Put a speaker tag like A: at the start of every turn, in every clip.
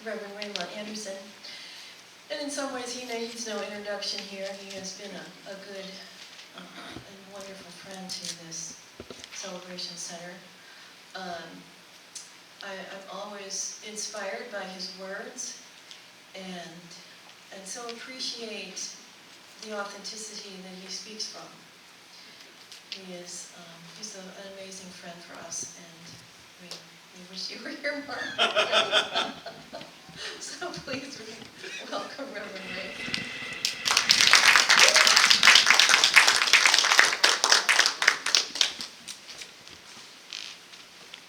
A: Reverend Raymont Anderson. And in some ways, he needs no introduction here. He has been a good and wonderful friend to this Celebration Center. I'm always inspired by his words and so appreciate the authenticity that he speaks from. He's an amazing friend for us, and we wish you were here more. So please welcome Reverend Ray.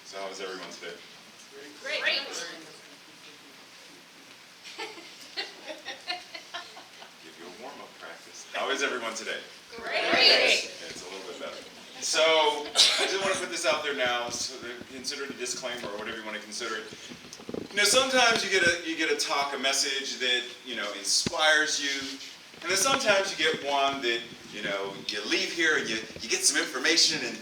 B: So how is everyone today?
C: Great.
B: Give you a warm-up practice. How is everyone today?
C: Great.
B: It's a little bit better. So I just want to put this out there now, so consider it a disclaimer or whatever you want to consider it. You know, sometimes you get a talk, a message that, you know, inspires you, and then sometimes you get one that, you know, you leave here and you get some information, and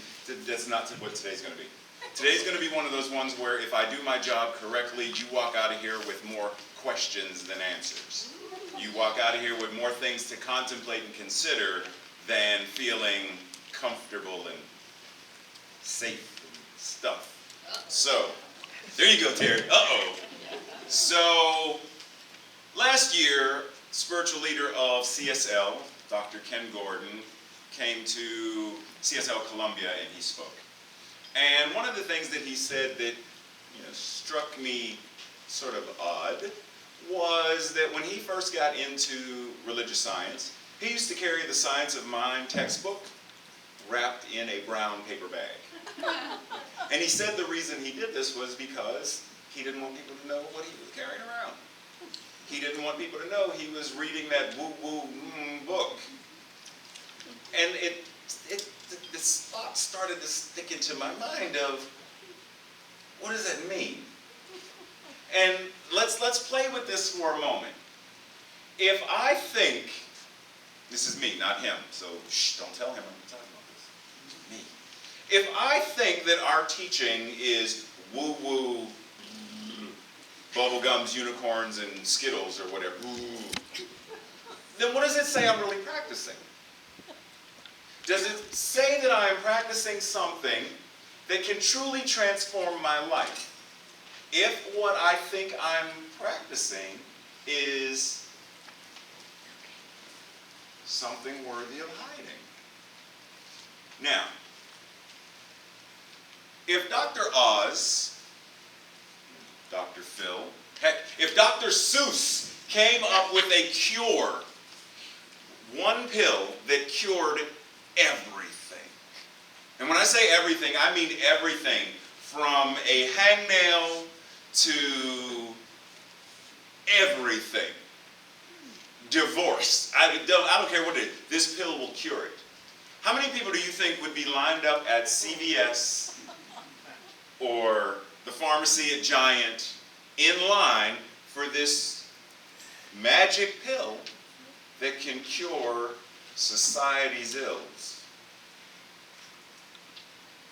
B: that's not what today's going to be. Today's going to be one of those ones where if I do my job correctly, you walk out of here with more questions than answers. You walk out of here with more things to contemplate and consider than feeling comfortable and safe and stuff. So, there you go, Terry. Uh-oh. So, last year, spiritual leader of CSL, Dr. Ken Gordon, came to CSL Columbia and he spoke. And one of the things that he said that, you know, struck me sort of odd was that when he first got into religious science, he used to carry the Science of Mind textbook wrapped in a brown paper bag. And he said the reason he did this was because he didn't want people to know what he was carrying around. He didn't want people to know he was reading that woo-woo book. And this thought started to stick into my mind of, what does that mean? And let's play with this for a moment. If I think, this is me, not him, so shh, don't tell him I'm talking about this. Me. If I think that our teaching is woo-woo, bubblegums, unicorns, and Skittles, or whatever, then what does it say I'm really practicing? Does it say that I am practicing something that can truly transform my life? If what I think I'm practicing is something worthy of hiding. Now, if Dr. Oz, Dr. Phil, heck, if Dr. Seuss came up with a cure, one pill that cured everything. And when I say everything, I mean everything from a hangnail to everything. Divorce. I don't care what it is. This pill will cure it. How many people do you think would be lined up at CVS or the pharmacy at Giant in line for this magic pill that can cure society's ills?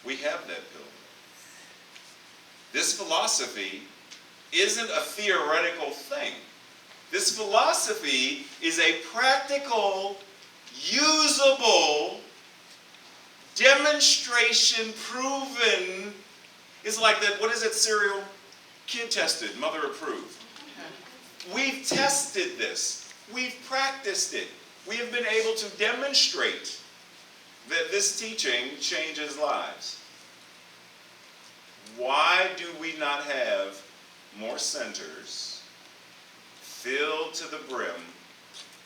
B: We have that pill. This philosophy isn't a theoretical thing. This philosophy is a practical, usable, demonstration, proven. It's like that, what is it, cereal? Kid tested, mother approved. We've tested this. We've practiced it. We have been able to demonstrate that this teaching changes lives. Why do we not have more centers filled to the brim,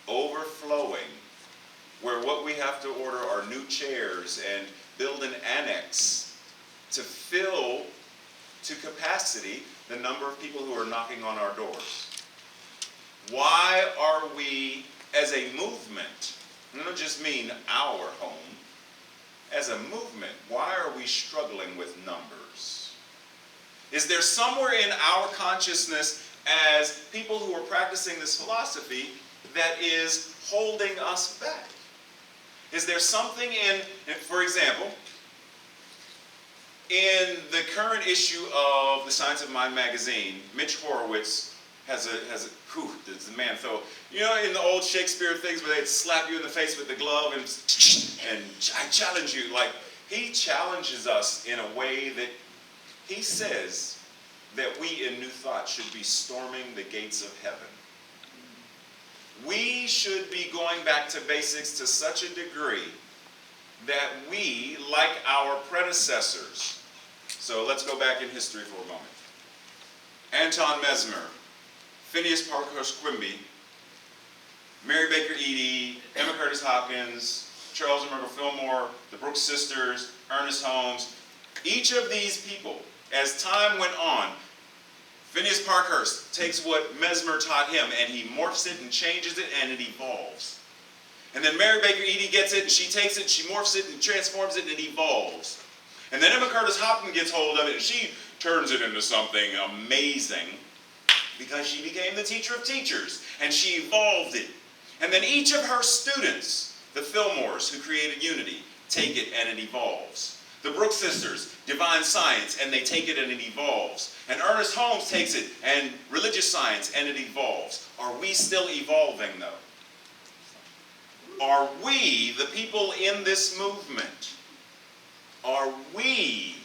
B: overflowing, where what we have to order are new chairs and build an annex to fill to capacity the number of people who are knocking on our doors? Why are we, as a movement, and I don't just mean our home, as a movement, why are we struggling with numbers? Is there somewhere in our consciousness as people who are practicing this philosophy that is holding us back? Is there something in, for example, in the current issue of the Science of Mind magazine, Mitch Horowitz whew, does the man throw, you know, in the old Shakespeare things where they'd slap you in the face with the glove and I challenge you. Like, he challenges us in a way that he says that we in New Thought should be storming the gates of heaven. We should be going back to basics to such a degree that we, like our predecessors, so let's go back in history for a moment. Anton Mesmer, Phineas Parkhurst Quimby, Mary Baker Edie, Emma Curtis Hopkins, Charles and Myrtle Fillmore, the Brooks sisters, Ernest Holmes, each of these people, as time went on, Phineas Parkhurst takes what Mesmer taught him and he morphs it and changes it and it evolves. And then Mary Baker Edie gets it and she takes it, she morphs it and transforms it and it evolves. And then Emma Curtis Hopkins gets hold of it and she turns it into something amazing because she became the teacher of teachers and she evolved it. And then each of her students, the Fillmores who created Unity, take it and it evolves. The Brooks sisters, divine science, and they take it and it evolves. And Ernest Holmes takes it and religious science and it evolves. Are we still evolving though? Are we, the people in this movement, are we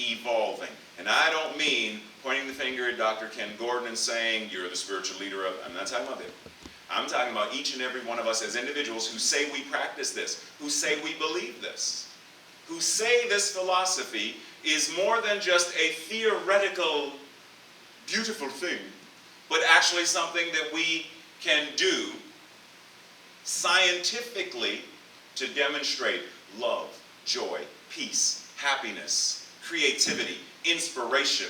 B: evolving? And I don't mean pointing the finger at Dr. Ken Gordon and saying, you're the spiritual leader of, I'm not talking about that. I'm talking about each and every one of us as individuals who say we practice this, who say we believe this, who say this philosophy is more than just a theoretical, beautiful thing, but actually something that we can do scientifically to demonstrate love, joy, peace, happiness, creativity, inspiration,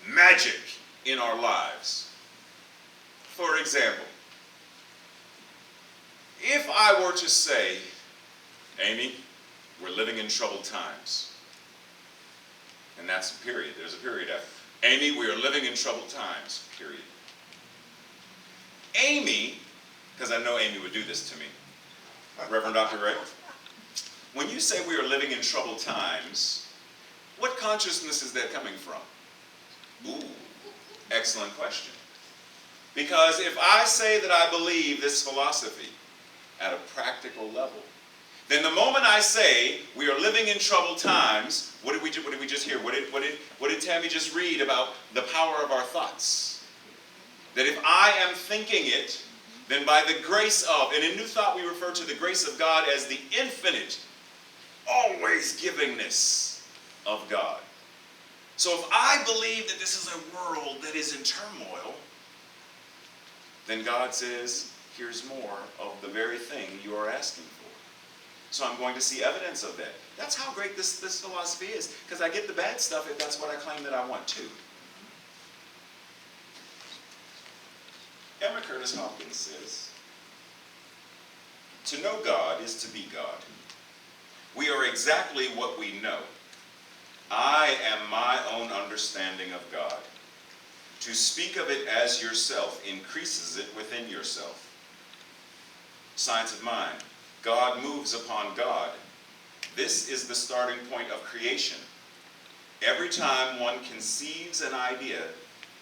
B: magic in our lives. For example, if I were to say, Amy, we're living in troubled times. And that's a period. There's a period after. Amy, we are living in troubled times. Period. Amy, because I know Amy would do this to me, Reverend Dr. Ray, when you say we are living in troubled times, what consciousness is that coming from? Ooh, excellent question. Because if I say that I believe this philosophy at a practical level, then the moment I say we are living in troubled times, what did we just hear? What did Tammy just read about the power of our thoughts? That if I am thinking it, then by the grace of, and in New Thought we refer to the grace of God as the infinite, always givingness of God. So if I believe that this is a world that is in turmoil, then God says, here's more of the very thing you are asking for. So I'm going to see evidence of that. That's how great this philosophy is, because I get the bad stuff if that's what I claim that I want to. Emma Curtis Hopkins says, to know God is to be God. We are exactly what we know. I am my own understanding of God. To speak of it as yourself increases it within yourself. Science of mind. God moves upon God. This is the starting point of creation. Every time one conceives an idea,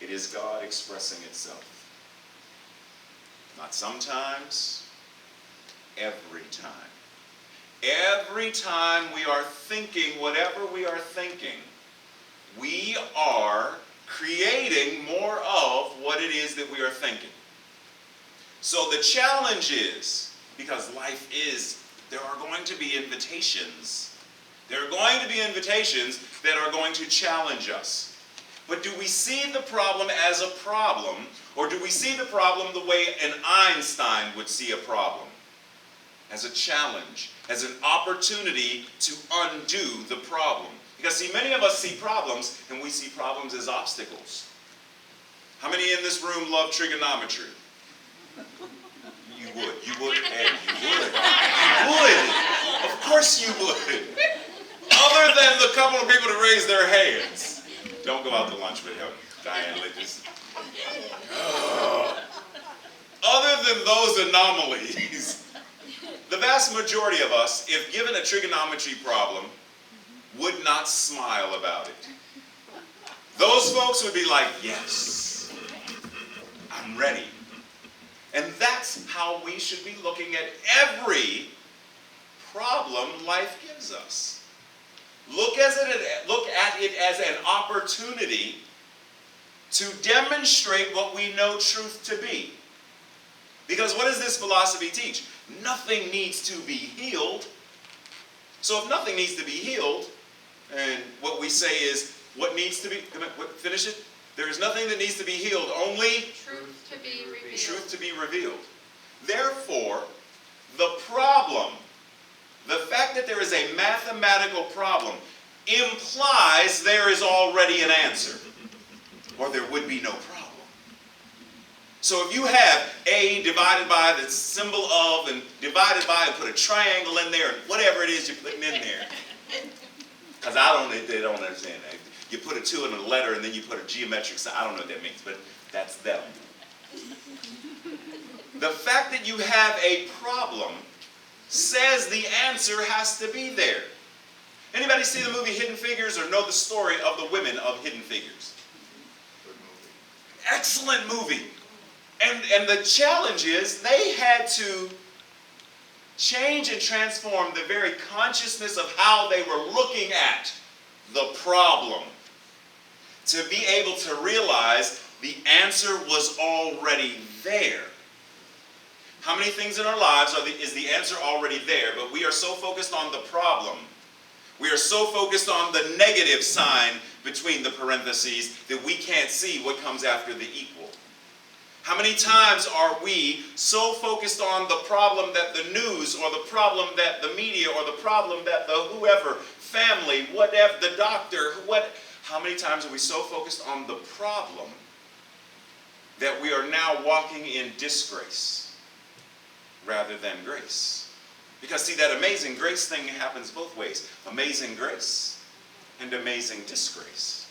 B: it is God expressing itself. Not sometimes, every time. Every time we are thinking whatever we are thinking, we are creating more of what it is that we are thinking. So the challenge is, because life is, there are going to be invitations. There are going to be invitations that are going to challenge us. But do we see the problem as a problem, or do we see the problem the way an Einstein would see a problem? As a challenge, as an opportunity to undo the problem. Because see, many of us see problems, and we see problems as obstacles. How many in this room love trigonometry? You would, Ed, you would. You would. Of course you would. Other than the couple of people that raise their hands. Don't go out to lunch with him, Diane Lickers. Other than those anomalies, the vast majority of us, if given a trigonometry problem, would not smile about it. Those folks would be like, yes. I'm ready. And that's how we should be looking at every problem life gives us. Look at it as an opportunity to demonstrate what we know truth to be. Because what does this philosophy teach? Nothing needs to be healed. So if nothing needs to be healed, and what we say is, what needs to be, finish it? There is nothing that needs to be healed, only
C: Truth to be revealed.
B: truth to be revealed. Therefore, the problem, the fact that there is a mathematical problem, implies there is already an answer, or there would be no problem. So if you have A divided by the symbol of, and divided by, and put a triangle in there, and whatever it is you're putting in there, because they don't understand that. You put a 2 in a letter, and then you put a geometric sign. I don't know what that means, but that's them. The fact that you have a problem says the answer has to be there. Anybody see the movie Hidden Figures or know the story of the women of Hidden Figures? Excellent movie. And the challenge is they had to change and transform the very consciousness of how they were looking at the problem to be able to realize the answer was already there. How many things in our lives is the answer already there, but we are so focused on the problem, we are so focused on the negative sign between the parentheses that we can't see what comes after the equal. How many times are we so focused on the problem that the news, or the problem that the media, or the problem that the whoever, family, whatever, the doctor, how many times are we so focused on the problem that we are now walking in disgrace rather than grace? Because see, that amazing grace thing happens both ways. Amazing grace and amazing disgrace.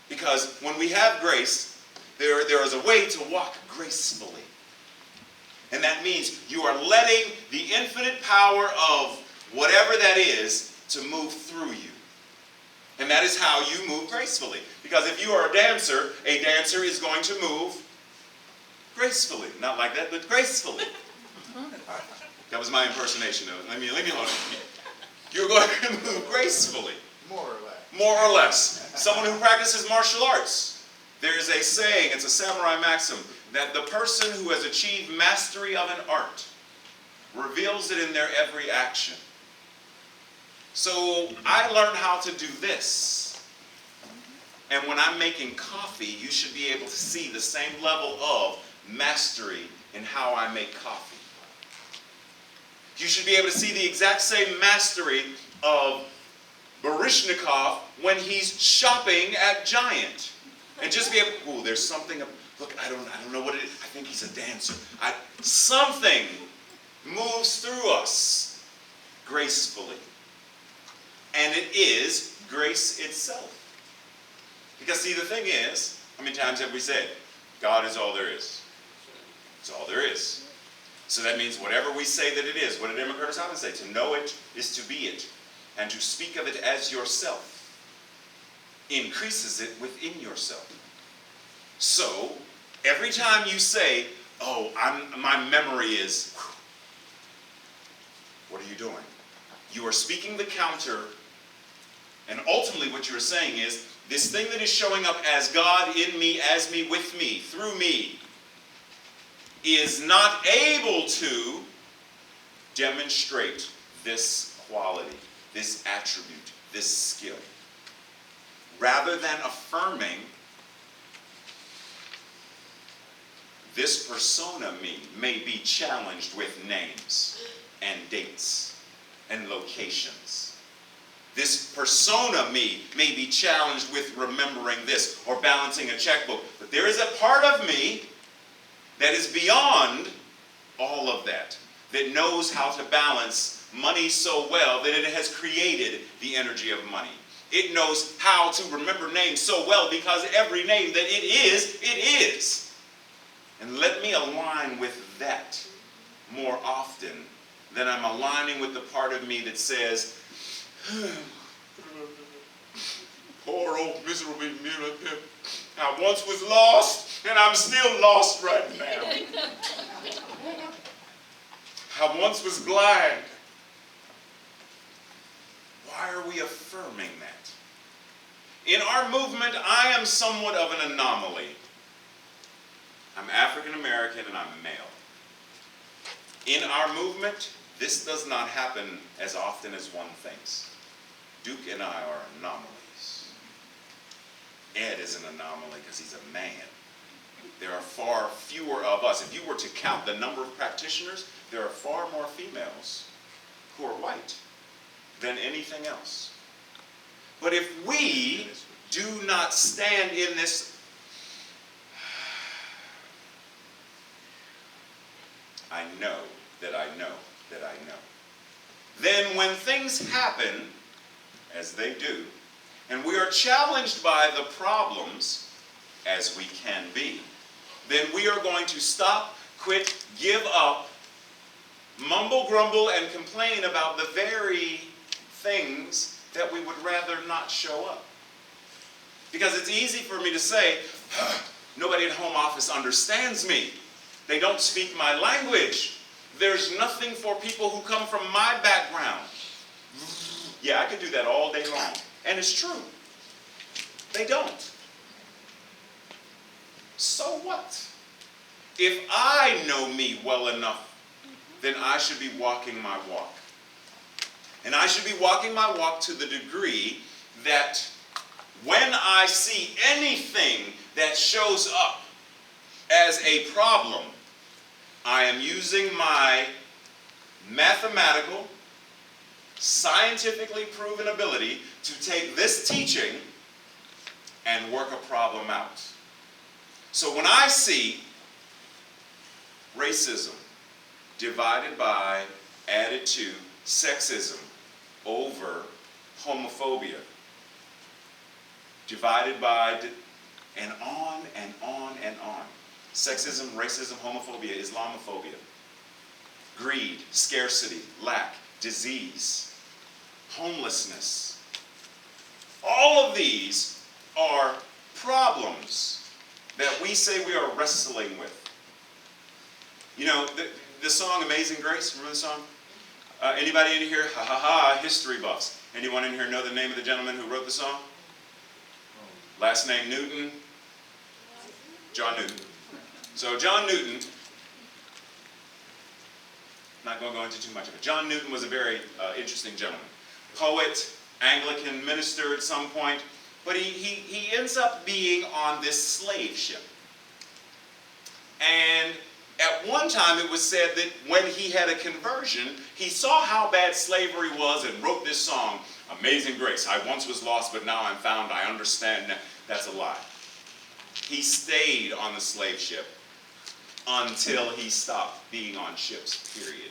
B: Because when we have grace, there is a way to walk gracefully. And that means you are letting the infinite power of whatever that is to move through you. And that is how you move gracefully. Because if you are a dancer is going to move gracefully. Not like that, but gracefully. That was my impersonation of it. Let me alone. You're going to move gracefully.
D: More or less.
B: More or less. Someone who practices martial arts. There's a saying, it's a samurai maxim, that the person who has achieved mastery of an art reveals it in their every action. So I learned how to do this. And when I'm making coffee, you should be able to see the same level of mastery in how I make coffee. You should be able to see the exact same mastery of Baryshnikov when he's shopping at Giant. And just be able, there's something, look, I don't know what it is. I think he's a dancer. Something moves through us gracefully. And it is grace itself. Because see, the thing is, how many times have we said, God is all there is? It's all there is. So that means whatever we say that it is, what did Emma Curtis Hopkins say? To know it is to be it. And to speak of it as yourself increases it within yourself. So, every time you say, my memory is, what are you doing? You are speaking the counter, and ultimately what you're saying is, this thing that is showing up as God in me, as me, with me, through me, is not able to demonstrate this quality, this attribute, this skill. Rather than affirming, this persona may be challenged with names and dates and locations. This persona may be challenged with remembering this or balancing a checkbook. But there is a part of me that is beyond all of that knows how to balance money so well that it has created the energy of money. It knows how to remember names so well because every name that it is. And let me align with that more often than I'm aligning with the part of me that says, poor old miserable me, I once was lost, and I'm still lost right now. I once was blind. Why are we affirming that? In our movement, I am somewhat of an anomaly. I'm African American and I'm male. In our movement, this does not happen as often as one thinks. Duke and I are anomalies. Ed is an anomaly because he's a man. There are far fewer of us. If you were to count the number of practitioners, there are far more females who are white than anything else. But if we do not stand in this, I know that I know that I know, then when things happen, as they do, and we are challenged by the problems, as we can be, then we are going to stop, quit, give up, mumble, grumble, and complain about the very things that we would rather not show up. Because it's easy for me to say, nobody at home office understands me. They don't speak my language. There's nothing for people who come from my background. Yeah, I could do that all day long. And it's true. They don't. So what? If I know me well enough, then I should be walking my walk. And I should be walking my walk to the degree that when I see anything that shows up as a problem, I am using my mathematical, scientifically proven ability to take this teaching and work a problem out. So when I see racism divided by, added to, sexism over homophobia, divided by, and on and on and on. Sexism, racism, homophobia, Islamophobia, greed, scarcity, lack, disease, homelessness. All of these are problems that we say we are wrestling with. You know, the song Amazing Grace, remember the song? Anybody in here? Ha ha ha, history buffs. Anyone in here know the name of the gentleman who wrote the song? Last name Newton? John Newton. So John Newton, not going to go into too much of it. John Newton was a very interesting gentleman. Poet, Anglican minister at some point, but he ends up being on this slave ship. And at one time it was said that when he had a conversion, he saw how bad slavery was and wrote this song, Amazing Grace. I once was lost, but now I'm found. I understand now. That's a lie. He stayed on the slave ship until he stopped being on ships, period.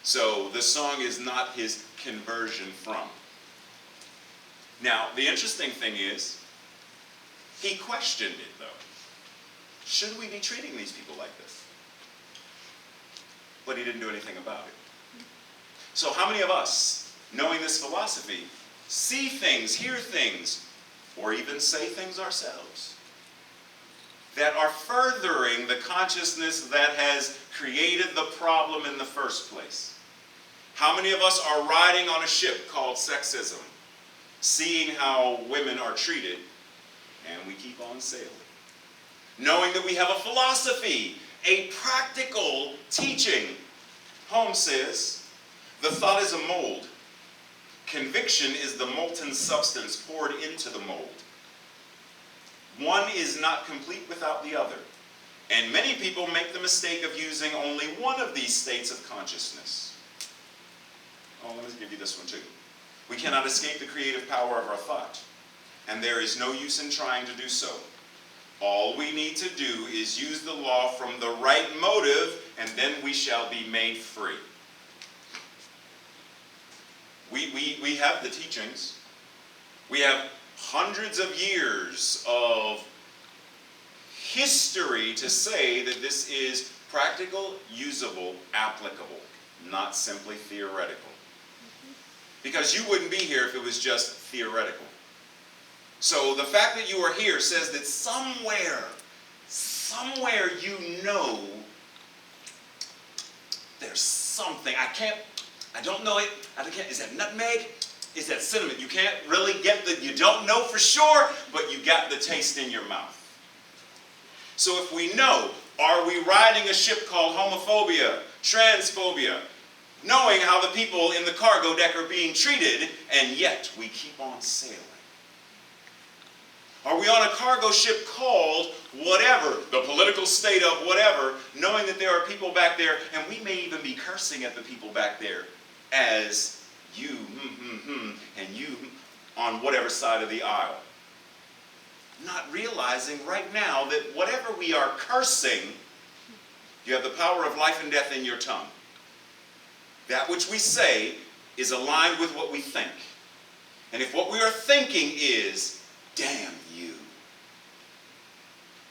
B: So the song is not his conversion from. Now, the interesting thing is, he questioned it, though. Should we be treating these people like this? But he didn't do anything about it. So how many of us, knowing this philosophy, see things, hear things, or even say things ourselves that are furthering the consciousness that has created the problem in the first place? How many of us are riding on a ship called sexism, seeing how women are treated, and we keep on sailing? Knowing that we have a philosophy, a practical teaching. Holmes says, the thought is a mold. Conviction is the molten substance poured into the mold. One is not complete without the other. And many people make the mistake of using only one of these states of consciousness. Oh, let me give you this one too. We cannot escape the creative power of our thought, and there is no use in trying to do so. All we need to do is use the law from the right motive, and then we shall be made free. We have the teachings. We have hundreds of years of history to say that this is practical, usable, applicable, not simply theoretical. Because you wouldn't be here if it was just theoretical. So the fact that you are here says that somewhere you know there's something. I don't know it. Is that nutmeg? Is that cinnamon? You can't really you don't know for sure, but you got the taste in your mouth. So if we know, are we riding a ship called homophobia, transphobia, knowing how the people in the cargo deck are being treated, and yet we keep on sailing? Are we on a cargo ship called whatever, the political state of whatever, knowing that there are people back there, and we may even be cursing at the people back there as you, and you on whatever side of the aisle? Not realizing right now that whatever we are cursing, you have the power of life and death in your tongue. That which we say is aligned with what we think. And if what we are thinking is, damn you,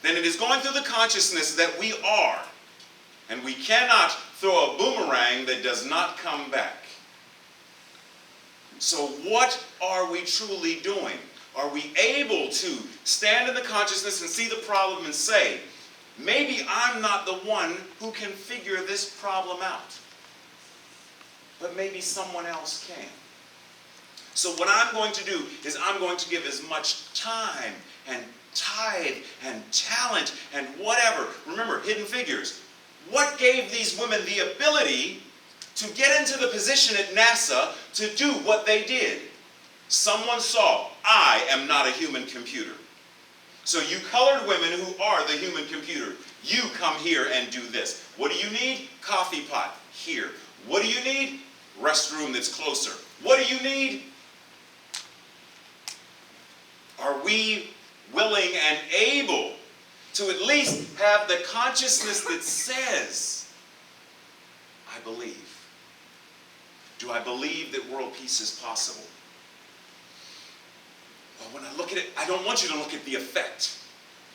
B: then it is going through the consciousness that we are. And we cannot throw a boomerang that does not come back. So what are we truly doing? Are we able to stand in the consciousness and see the problem and say, maybe I'm not the one who can figure this problem out, but maybe someone else can. So what I'm going to do is I'm going to give as much time and tithe and talent and whatever. Remember, hidden figures. What gave these women the ability to get into the position at NASA to do what they did? Someone saw, I am not a human computer. So you colored women who are the human computer, you come here and do this. What do you need? Coffee pot. Here. What do you need? Restroom that's closer. What do you need? Are we willing and able to at least have the consciousness that says, I believe? Do I believe that world peace is possible? Well, when I look at it, I don't want you to look at the effect.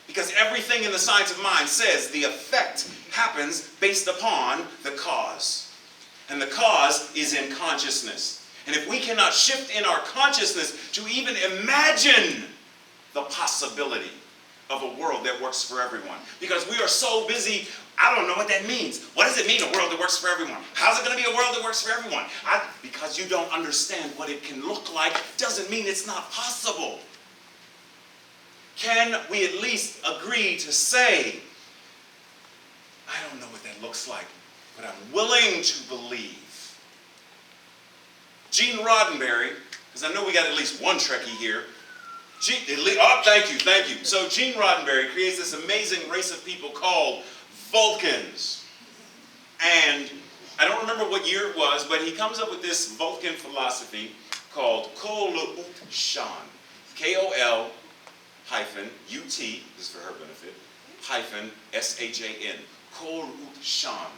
B: Because everything in the science of mind says the effect happens based upon the cause. And the cause is in consciousness. And if we cannot shift in our consciousness to even imagine the possibility of a world that works for everyone, because we are so busy, I don't know what that means. What does it mean, a world that works for everyone? How's it going to be a world that works for everyone? Because you don't understand what it can look like doesn't mean it's not possible. Can we at least agree to say, I don't know what that looks like, but I'm willing to believe? Gene Roddenberry, because I know we got at least one Trekkie here. Thank you. So Gene Roddenberry creates this amazing race of people called Vulcans. And I don't remember what year it was, but he comes up with this Vulcan philosophy called Kol Ut Shan. K-O-L -U-T, this is for her benefit, -S-H-A-N. Kol Ut Shan.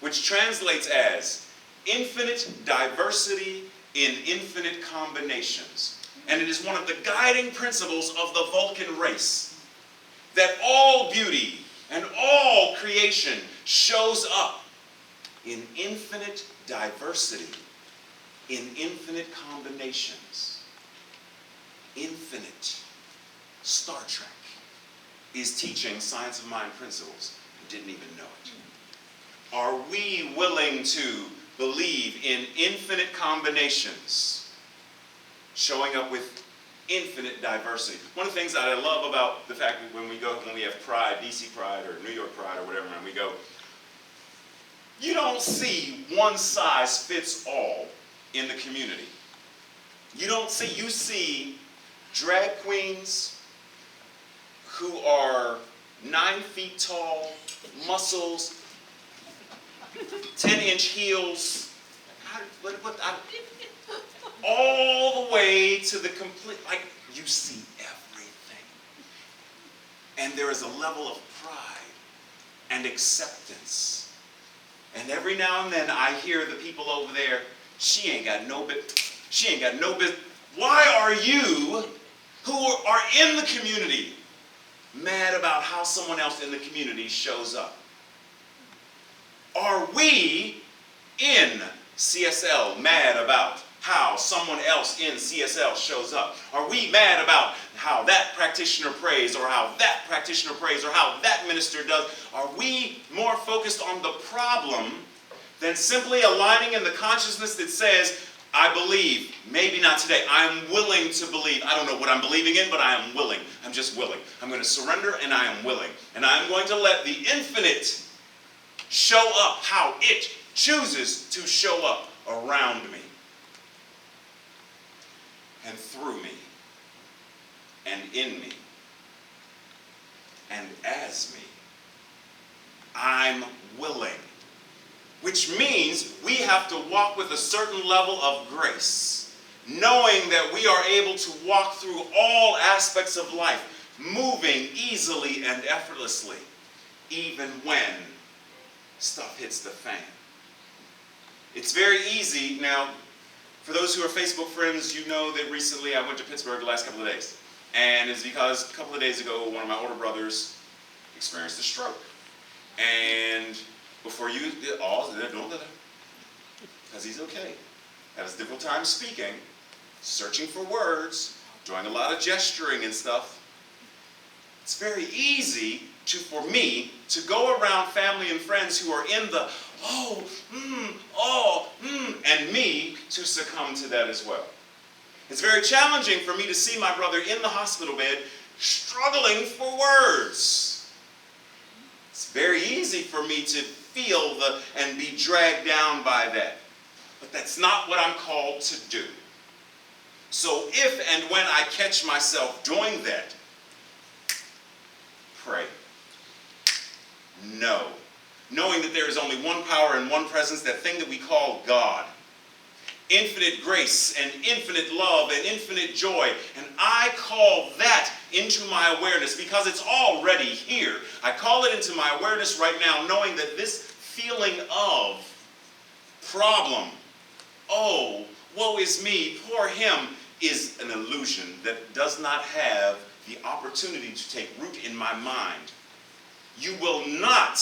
B: Which translates as infinite diversity in infinite combinations. And it is one of the guiding principles of the Vulcan race, that all beauty and all creation shows up in infinite diversity, in infinite combinations. Infinite. Star Trek is teaching science of mind principles. I didn't even know it. Are we willing to believe in infinite combinations, showing up with infinite diversity? One of the things that I love about the fact that when we have Pride, DC Pride or New York Pride or whatever, and we go, you don't see one size fits all in the community. You see drag queens who are 9 feet tall, muscles, 10-inch heels, all the way to the complete, you see everything. And there is a level of pride and acceptance. And every now and then I hear the people over there, she ain't got no business. Why are you, who are in the community, mad about how someone else in the community shows up? Are we in CSL mad about how someone else in CSL shows up? Are we mad about how that practitioner prays, or how that practitioner prays, or how that minister does? Are we more focused on the problem than simply aligning in the consciousness that says, I believe, maybe not today, I'm willing to believe. I don't know what I'm believing in, but I am willing. I'm just willing. I'm going to surrender, and I am willing. And I'm going to let the infinite show up how it chooses to show up around me, and through me, and in me, and as me. I'm willing. Which means we have to walk with a certain level of grace, knowing that we are able to walk through all aspects of life, moving easily and effortlessly, even when stuff hits the fan. It's very easy. Now, for those who are Facebook friends, you know that recently I went to Pittsburgh the last couple of days. And it's because a couple of days ago, one of my older brothers experienced a stroke. And before you, don't let him, because he's okay. Had a difficult time speaking, searching for words, doing a lot of gesturing and stuff. It's very easy for me to go around family and friends who are in the and me to succumb to that as well. It's very challenging for me to see my brother in the hospital bed struggling for words. It's very easy for me to feel and be dragged down by that. But that's not what I'm called to do. So if and when I catch myself doing that, pray. No. Knowing that there is only one power and one presence, that thing that we call God. Infinite grace and infinite love and infinite joy. And I call that into my awareness because it's already here. I call it into my awareness right now, knowing that this feeling of problem, oh, woe is me, poor him, is an illusion that does not have the opportunity to take root in my mind. You will not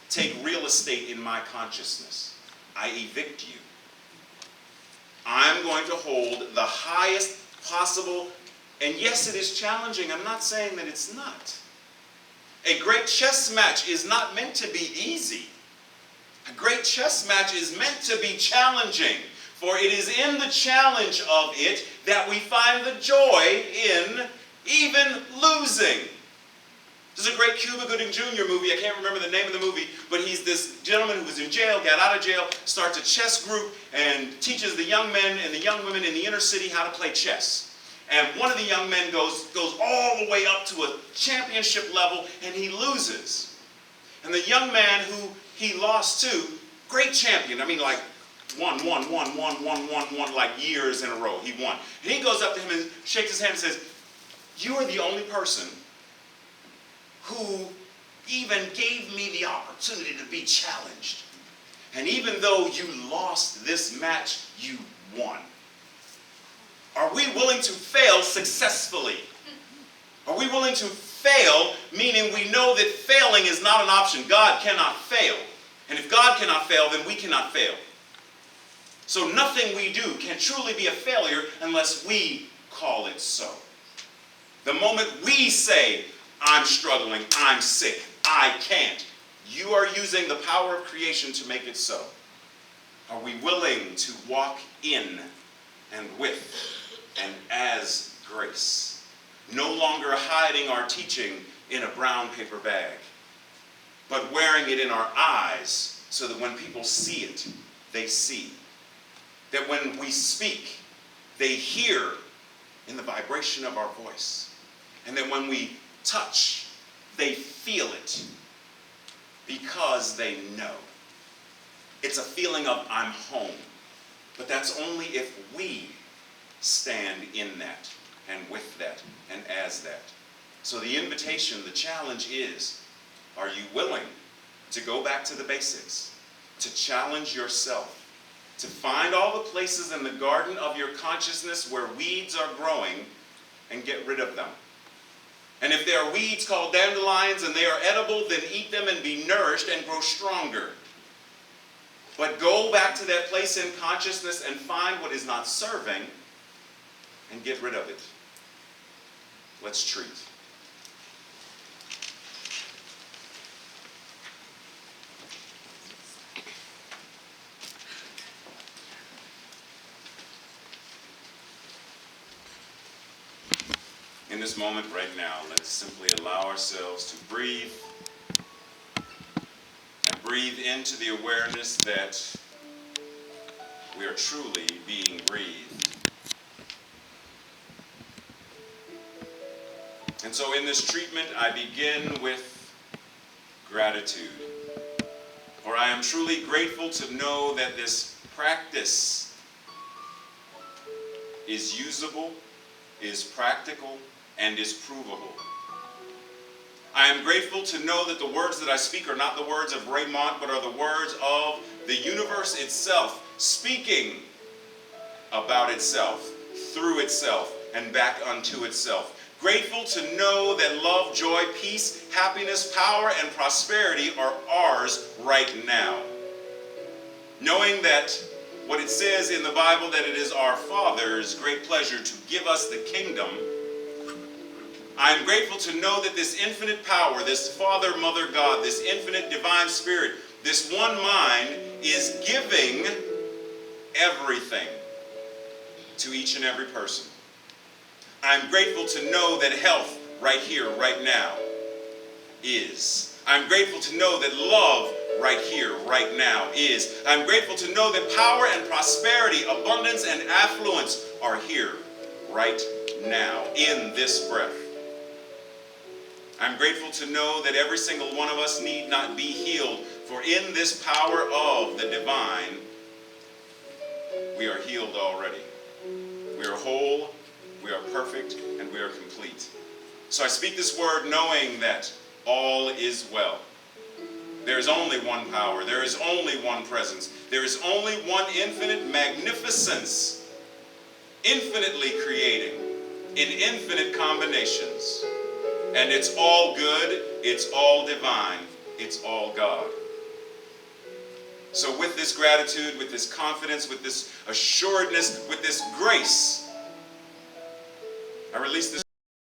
B: take real estate in my consciousness. I evict you. I'm going to hold the highest possible, and yes, it is challenging. I'm not saying that it's not. A great chess match is not meant to be easy. A great chess match is meant to be challenging, for it is in the challenge of it that we find the joy in even losing. There's a great Cuba Gooding Jr. movie. I can't remember the name of the movie, but he's this gentleman who was in jail, got out of jail, starts a chess group, and teaches the young men and the young women in the inner city how to play chess. And one of the young men goes all the way up to a championship level, and he loses. And the young man who he lost to, great champion, I mean like won, like years in a row, he won. And he goes up to him and shakes his hand and says, "You are the only person who even gave me the opportunity to be challenged. And even though you lost this match, you won." Are we willing to fail successfully? Are we willing to fail, meaning we know that failing is not an option? God cannot fail. And if God cannot fail, then we cannot fail. So nothing we do can truly be a failure unless we call it so. The moment we say, "I'm struggling, I'm sick, I can't," you are using the power of creation to make it so. Are we willing to walk in and with and as grace? No longer hiding our teaching in a brown paper bag, but wearing it in our eyes so that when people see it, they see. That when we speak, they hear in the vibration of our voice. And that when we touch, they feel it because they know. It's a feeling of "I'm home." But that's only if we stand in that and with that and as that. So the invitation, the challenge is, are you willing to go back to the basics, to challenge yourself, to find all the places in the garden of your consciousness where weeds are growing and get rid of them? And if there are weeds called dandelions and they are edible, then eat them and be nourished and grow stronger. But go back to that place in consciousness and find what is not serving and get rid of it. Let's treat. In this moment right now, let's simply allow ourselves to breathe and breathe into the awareness that we are truly being breathed. And so in this treatment, I begin with gratitude. For I am truly grateful to know that this practice is usable, is practical, and is provable. I am grateful to know that the words that I speak are not the words of Raymont, but are the words of the universe itself, speaking about itself, through itself, and back unto itself. Grateful to know that love, joy, peace, happiness, power, and prosperity are ours right now. Knowing that what it says in the Bible, that it is our Father's great pleasure to give us the kingdom, I am grateful to know that this infinite power, this Father, Mother, God, this infinite divine spirit, this one mind is giving everything to each and every person. I'm grateful to know that health right here, right now is. I'm grateful to know that love right here, right now is. I'm grateful to know that power and prosperity, abundance and affluence are here, right now, in this breath. I'm grateful to know that every single one of us need not be healed, for in this power of the divine, we are healed already. We are whole, we are perfect, and we are complete. So I speak this word knowing that all is well. There is only one power. There is only one presence. There is only one infinite magnificence, infinitely creating in infinite combinations. And it's all good, it's all divine, it's all God. So with this gratitude, with this confidence, with this assuredness, with this grace, I release this